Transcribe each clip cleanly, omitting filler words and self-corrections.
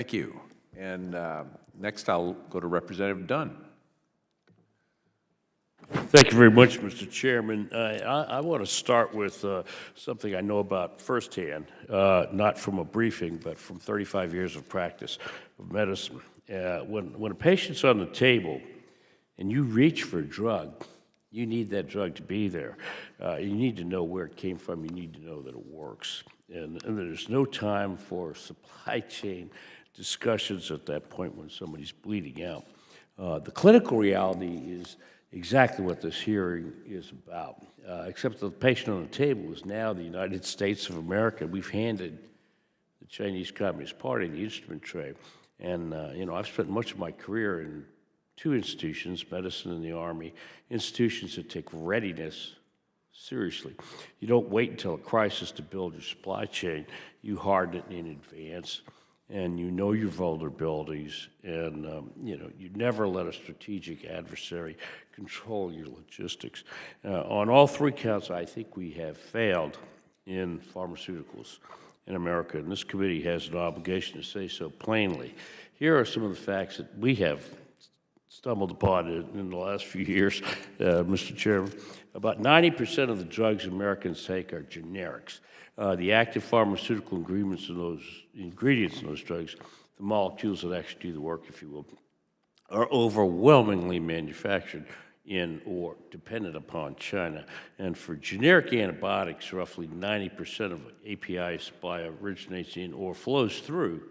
Thank you. And next, I'll go to Representative Dunn. Thank you very much, Mr. Chairman. I want to start with something I know about firsthand, not from a briefing, but from 35 years of practice of medicine. When a patient's on the table and you reach for a drug, you need that drug to be there. You need to know where it came from. You need to know that it works. And there's no time for supply chain discussions at that point when somebody's bleeding out. The clinical reality is exactly what this hearing is about, except the patient on the table is now the United States of America. We've handed the Chinese Communist Party the instrument tray. And, I've spent much of my career in two institutions, medicine and the Army, institutions that take readiness seriously. You don't wait until a crisis to build your supply chain. You harden it in advance, and you know your vulnerabilities, and you never let a strategic adversary control your logistics. On all three counts, I think we have failed in pharmaceuticals in America, and this committee has an obligation to say so plainly. Here are some of the facts that we have stumbled upon in the last few years, Mr. Chairman. About 90% of the drugs Americans take are generics. The active pharmaceutical ingredients in those drugs, the molecules that actually do the work, if you will, are overwhelmingly manufactured in or dependent upon China. And for generic antibiotics, roughly 90% of API supply originates in or flows through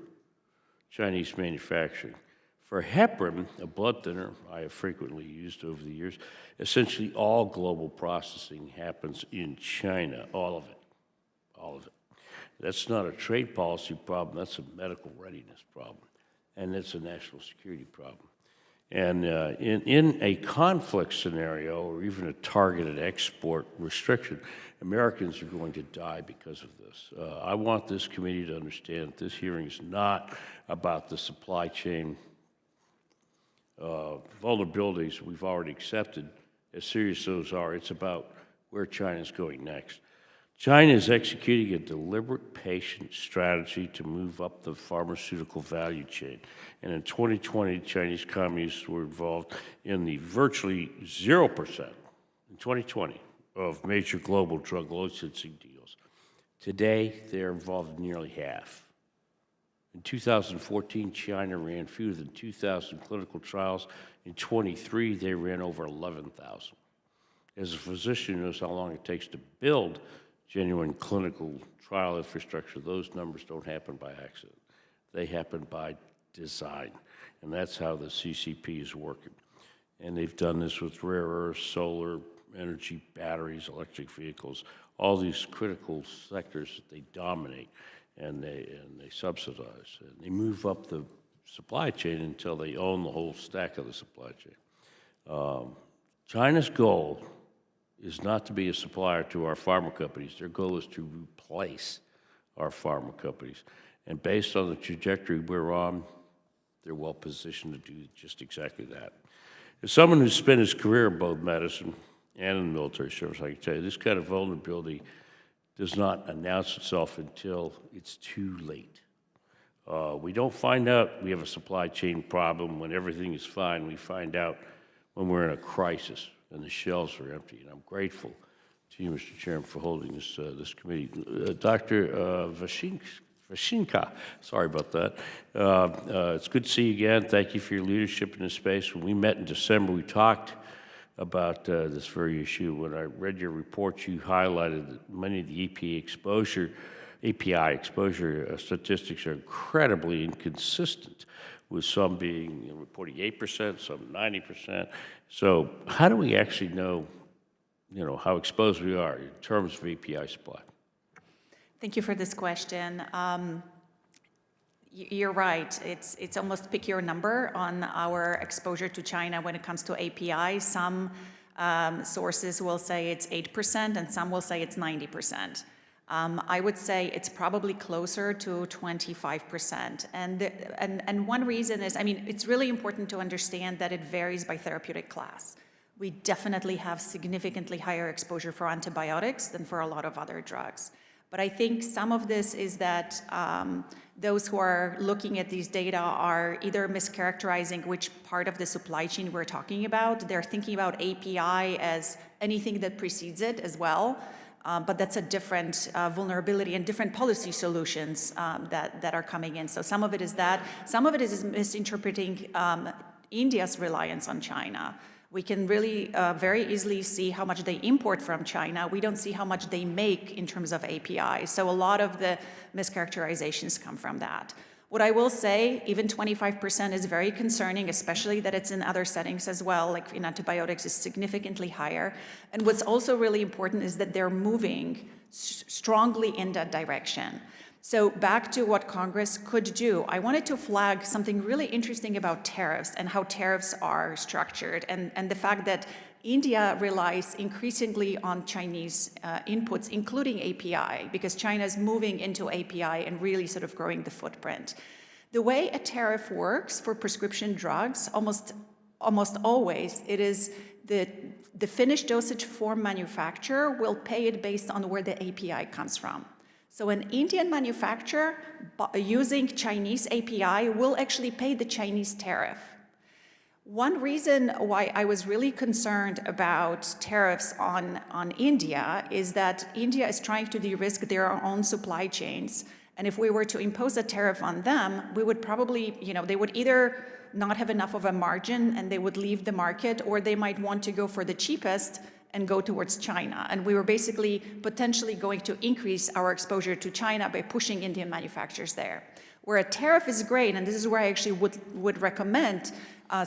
Chinese manufacturing. For heparin, a blood thinner I have frequently used over the years, essentially all global processing happens in China, all of it. That's not a trade policy problem, that's a medical readiness problem, and it's a national security problem. And in a conflict scenario or even a targeted export restriction, Americans are going to die because of this. I want this committee to understand that this hearing is not about the supply chain vulnerabilities we've already accepted, as serious as those are. It's about where China's going next. China is executing a deliberate, patient strategy to move up the pharmaceutical value chain. And in 2020, Chinese communists were involved in the virtually 0% in 2020 of major global drug licensing deals. Today, they're involved in nearly half. In 2014, China ran fewer than 2,000 clinical trials. In 23, they ran over 11,000. As a physician who knows how long it takes to build genuine clinical trial infrastructure, those numbers don't happen by accident. They happen by design, and that's how the CCP is working. And they've done this with rare earths, solar energy, batteries, electric vehicles, all these critical sectors that they dominate and they subsidize. And they move up the supply chain until they own the whole stack of the supply chain. China's goal is not to be a supplier to our pharma companies. Their goal is to replace our pharma companies. And based on the trajectory we're on, they're well positioned to do just exactly that. As someone who's spent his career in both medicine and in the military service, I can tell you this kind of vulnerability does not announce itself until it's too late. We don't find out we have a supply chain problem when everything is fine. We find out when we're in a crisis and the shelves are empty. And I'm grateful to you, Mr. Chairman, for holding this committee. Dr. Vashinka, sorry about that. It's good to see you again. Thank you for your leadership in this space. When we met in December, we talked about this very issue. When I read your report, you highlighted that many of the API exposure statistics are incredibly inconsistent, with some being reporting 8%, some 90%. So how do we actually know, how exposed we are in terms of API supply? Thank you for this question. You're right. It's almost pick your number on our exposure to China when it comes to API. Some sources will say it's 8%, and some will say it's 90%. I would say it's probably closer to 25%. And one reason is, it's really important to understand that it varies by therapeutic class. We definitely have significantly higher exposure for antibiotics than for a lot of other drugs. But I think some of this is that those who are looking at these data are either mischaracterizing which part of the supply chain we're talking about. They're thinking about API as anything that precedes it as well. But that's a different vulnerability and different policy solutions that are coming in. So some of it is that. Some of it is misinterpreting India's reliance on China. We can really very easily see how much they import from China. We don't see how much they make in terms of API. So a lot of the mischaracterizations come from that. What I will say, even 25% is very concerning, especially that it's in other settings as well, like in antibiotics is significantly higher. And what's also really important is that they're moving strongly in that direction. So back to what Congress could do, I wanted to flag something really interesting about tariffs and how tariffs are structured, and the fact that India relies increasingly on Chinese inputs, including API, because China is moving into API and really sort of growing the footprint. The way a tariff works for prescription drugs, almost always, it is the finished dosage form manufacturer will pay it based on where the API comes from. So an Indian manufacturer using Chinese API will actually pay the Chinese tariff. One reason why I was really concerned about tariffs on India is that India is trying to de-risk their own supply chains. And if we were to impose a tariff on them, we would probably, they would either not have enough of a margin and they would leave the market, or they might want to go for the cheapest and go towards China. And we were basically potentially going to increase our exposure to China by pushing Indian manufacturers there. Where a tariff is great, and this is where I actually would recommend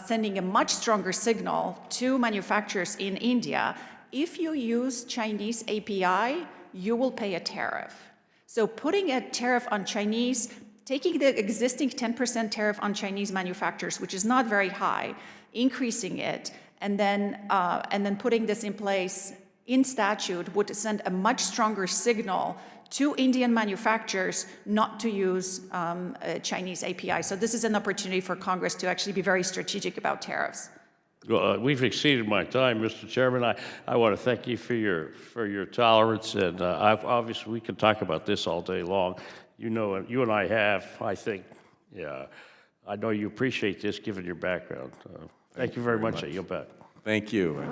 sending a much stronger signal to manufacturers in India. If you use Chinese API, you will pay a tariff. So putting a tariff on Chinese, taking the existing 10% tariff on Chinese manufacturers, which is not very high, increasing it, and then putting this in place in statute would send a much stronger signal to Indian manufacturers not to use Chinese API. So this is an opportunity for Congress to actually be very strategic about tariffs. Well, we've exceeded my time, Mr. Chairman. I want to thank you for your tolerance, and obviously we could talk about this all day long. You know, you and I have, I think, yeah. I know you appreciate this given your background. Thank you very much. I yield back. Thank you.